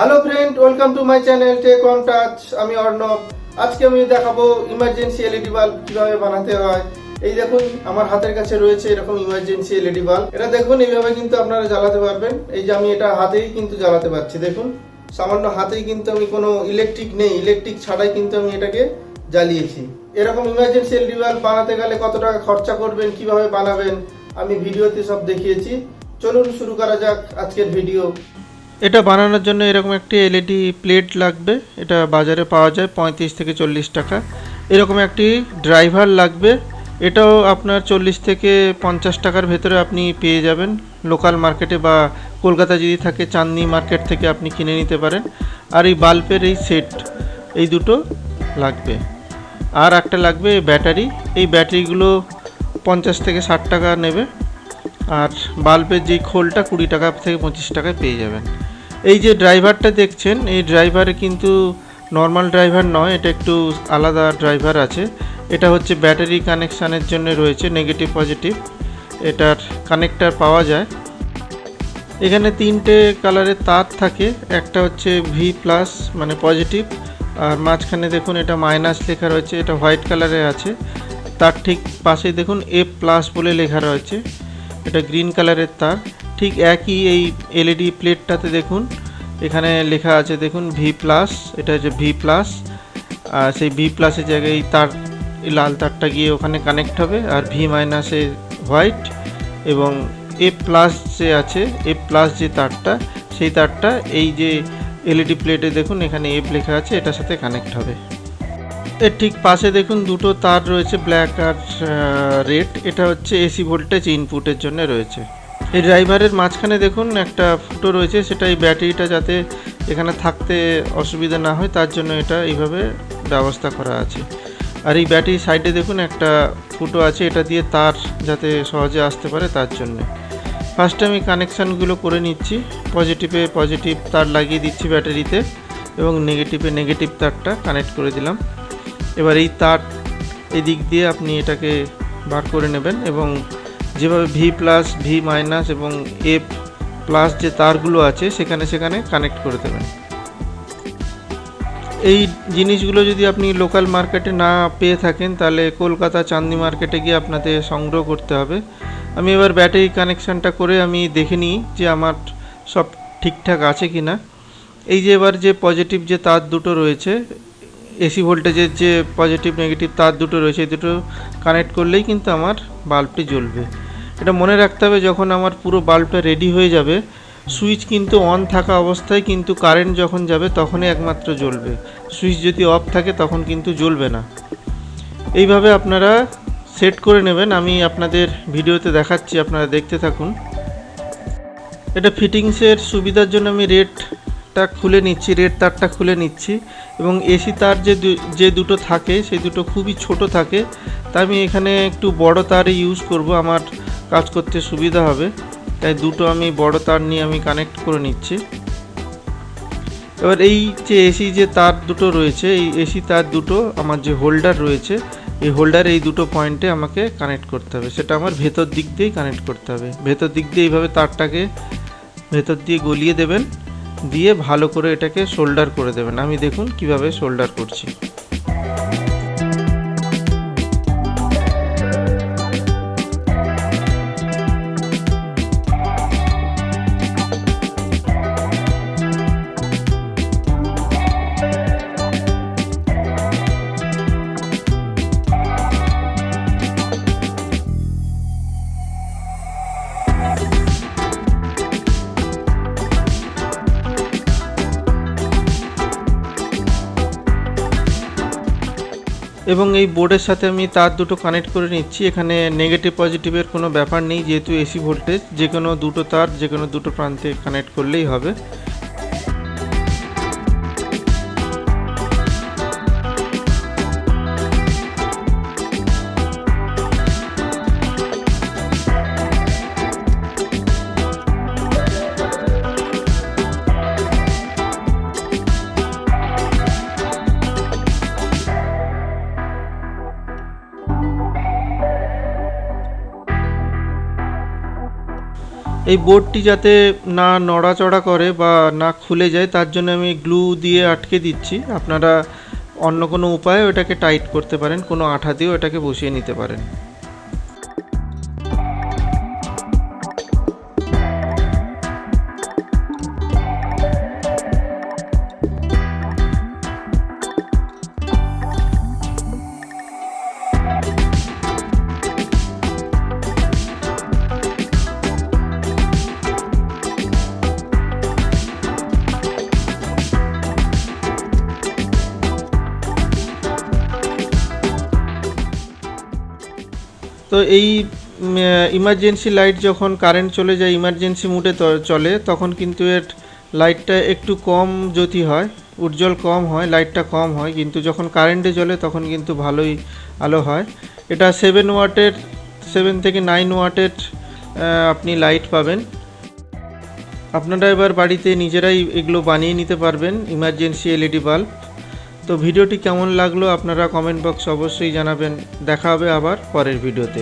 Hello friend, welcome to my channel techwarmtouch। আমি অর্ণব। আজকে আমি দেখাবো ইমার্জেন্সি এলইডি বাল্ব কিভাবে বানাতে হয়। এই দেখুন, আমার হাতের কাছে রয়েছে এরকম ইমার্জেন্সি এলইডি বাল্ব। এটা দেখুন, এইভাবে কিন্তু আপনারা জ্বালাতে পারবেন। এই যে আমি এটা হাতেই কিন্তু জ্বালাতে পারছি। দেখুন, সামান্য হাতেই কিন্তু আমি কোনো ইলেকট্রিক ছাড়াই কিন্তু আমি এটাকে জ্বালিয়েছি। এরকম ইমার্জেন্সি এলইডি বাল্ব বানাতে গেলে কত টাকা খরচা করবেন, কিভাবে বানাবেন, আমি ভিডিওতে সব দেখিয়েছি। চলুন শুরু করা যাক আজকের ভিডিও। এটা বানানোর জন্য এরকম একটি এলইডি প্লেট লাগবে। এটা বাজারে পাওয়া যায় 35 থেকে 40 টাকা। এরকম একটি ড্রাইভার লাগবে। এটাও আপনার 40 থেকে 50 টাকার ভেতরে আপনি পেয়ে যাবেন লোকাল মার্কেটে, বা কলকাতা যদি থাকে চাঁদনি মার্কেট থেকে আপনি কিনে নিতে পারেন। আর এই বাল্বের এই সেট, এই দুটো লাগবে। আর একটা লাগবে ব্যাটারি। এই ব্যাটারিগুলো 50 থেকে 60 টাকা নেবে। আর বাল্বের যেই খোলটা 20 টাকা থেকে 25 টাকায় পেয়ে যাবেন। এই যে ড্রাইভারটা দেখছেন, এই ড্রাইভারে কিন্তু নর্মাল ড্রাইভার নয়, এটা একটু আলাদা ড্রাইভার আছে। এটা হচ্ছে ব্যাটারি কানেকশানের জন্য রয়েছে, নেগেটিভ পজিটিভ। এটার কানেক্টার পাওয়া যায়। এখানে 3টে কালারের তার থাকে। একটা হচ্ছে ভি প্লাস মানে পজিটিভ, আর মাঝখানে দেখুন এটা মাইনাস লেখা রয়েছে, এটা হোয়াইট কালারে আছে। তার ঠিক পাশে দেখুন এ প্লাস বলে লেখা রয়েছে, এটা গ্রিন কালারের তার। ঠিক একই এই এলইডি প্লেটটাতে দেখুন এখানে লেখা আছে, দেখুন ভি প্লাস, এটা হচ্ছে ভি প্লাস। আর সেই ভি প্লাসের জায়গায় এই তার, এই লাল তারটা গিয়ে ওখানে কানেক্ট হবে। আর ভি মাইনাসে হোয়াইট, এবং এ প্লাস যে আছে, এ প্লাস যে তারটা, সেই তারটা এই যে এলইডি প্লেটে দেখুন এখানে এফ লেখা আছে, এটার সাথে কানেক্ট হবে। এর ঠিক পাশে দেখুন দুটো তার রয়েছে, ব্ল্যাক আর রেড। এটা হচ্ছে এসি ভোল্টেজ ইনপুটের জন্য রয়েছে। এই ড্রাইভারের মাঝখানে দেখুন একটা ফুটো রয়েছে, সেটা এই ব্যাটারিটা যাতে এখানে থাকতে অসুবিধা না হয় তার জন্য এটা এইভাবে ব্যবস্থা করা আছে। আর এই ব্যাটারি সাইডে দেখুন একটা ফুটো আছে, এটা দিয়ে তার যাতে সহজে আসতে পারে তার জন্য। ফার্স্টে আমি কানেকশানগুলো করে নিচ্ছি। পজিটিভে পজিটিভ তার লাগিয়ে দিচ্ছি ব্যাটারিতে, এবং নেগেটিভে নেগেটিভ তারটা কানেক্ট করে দিলাম। এবার এই তার এই দিক দিয়ে আপনি এটাকে বার করে নেবেন, এবং যেভাবে ভি প্লাস, ভি মাইনাস এবং এফ প্লাস যে তারগুলো আছে সেখানে কানেক্ট করে দেবেন। এই জিনিসগুলো যদি আপনি লোকাল মার্কেটে না পেয়ে থাকেন, তাহলে কলকাতা চাঁদনি মার্কেটে গিয়ে আপনাদের সংগ্রহ করতে হবে। আমি এবার ব্যাটারি কানেকশানটা করে আমি দেখে নিই যে আমার সব ঠিকঠাক আছে কি না। এই যে এবার যে পজিটিভ যে তার দুটো রয়েছে, এসি ভোল্টেজের যে পজিটিভ নেগেটিভ তার দুটো রয়েছে, এই দুটো কানেক্ট করলেই কিন্তু আমার বাল্বটি জ্বলবে। এটা মনে রাখতে হবে, যখন আমার পুরো বাল্বটা রেডি হয়ে যাবে, সুইচ কিন্তু অন থাকা অবস্থায় কিন্তু কারেন্ট যখন যাবে তখনই একমাত্র জ্বলবে। সুইচ যদি অফ থাকে তখন কিন্তু জ্বলবে না। এইভাবে আপনারা সেট করে নেবেন। আমি আপনাদের ভিডিওতে দেখাচ্ছি, আপনারা দেখতে থাকুন। এটা ফিটিংসের সুবিধার জন্য আমি রেড তারটা খুলে নিচ্ছি, এবং এসি তার যে দুটো থাকে সেই দুটো খুবই ছোট থাকে, তাই আমি এখানে একটু বড় তার ইউজ করব, আমার কাজ করতে সুবিধা হবে। তাই দুটো আমি বড় তার নিয়ে আমি কানেক্ট করে নিচ্ছি। এবার এই যে এসি যে তার দুটো রয়েছে, এই এসি তার দুটো আমার যে হোল্ডার রয়েছে, এই হোল্ডার এই দুটো পয়েন্টে আমাকে কানেক্ট করতে হবে। সেটা আমার ভেতর দিক দিয়েই কানেক্ট করতে হবে। ভেতর দিক দিয়ে এইভাবে তারটাকে ভেতর দিয়ে গলিয়ে দেবেন, দিয়ে ভালো করে এটাকে সোল্ডার করে দেবেন। আমি দেখুন কিভাবে সোল্ডার করছি। এবং এই বোর্ডের সাথে আমি তার দুটো কানেক্ট করে নিচ্ছি। এখানে নেগেটিভ পজিটিভের কোনো ব্যাপার নেই, যেহেতু এসি ভোল্টেজ যে কোনো দুটো তার যে কোনো দুটো প্রান্তে কানেক্ট করলেই হবে। এই বোর্ডটি যাতে না নড়াচড়া করে বা না খুলে যায় তার জন্য আমি গ্লু দিয়ে আটকে দিচ্ছি। আপনারা অন্য কোনো উপায়ে ওটাকে টাইট করতে পারেন, কোনো আঠা দিয়েও এটাকে বসিয়ে নিতে পারেন। তো এই ইমার্জেন্সি লাইট যখন কারেন্ট চলে যায়, ইমার্জেন্সি মুডে চলে, তখন কিন্তু এর লাইটটা একটু কম জ্যোতি হয়, উজ্জ্বল কম হয়, লাইটটা কম হয়। কিন্তু যখন কারেন্টে চলে তখন কিন্তু ভালোই আলো হয়। এটা 7 থেকে 9 ওয়াটের আপনি লাইট পাবেন। আপনারা এবার বাড়িতে নিজেরাই এগুলো বানিয়ে নিতে পারবেন, ইমার্জেন্সি এলইডি বাল্ব। তো ভিডিওটি কেমন লাগলো আপনারা কমেন্ট বক্সে অবশ্যই জানাবেন। দেখা হবে আবার পরের ভিডিওতে।